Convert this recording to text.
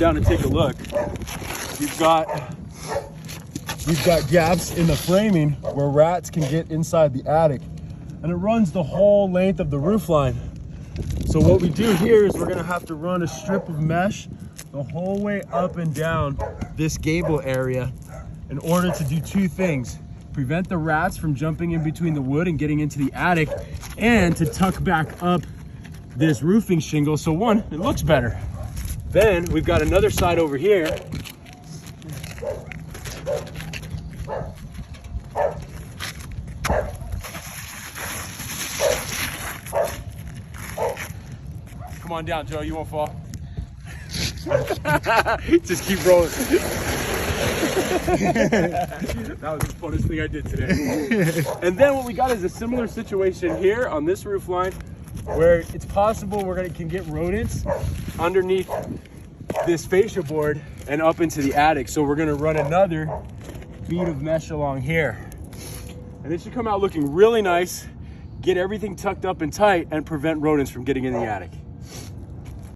Down and take a look. You've got gaps in the framing where rats can get inside the attic, and it runs the whole length of the roof line. So what we do here is we're gonna have to run a strip of mesh the whole way up and down this gable area in order to do two things: prevent the rats from jumping in between the wood and getting into the attic, and to tuck back up this roofing shingle so one, it looks better. Then we've got another side over here. Come on down, Joe, you won't fall. Just keep rolling. That was the funnest thing I did today. And then what we got is a similar situation here on this roof line where it's possible can get rodents underneath this fascia board and up into the attic. So we're gonna run another bead of mesh along here. And it should come out looking really nice, get everything tucked up and tight, and prevent rodents from getting in the attic.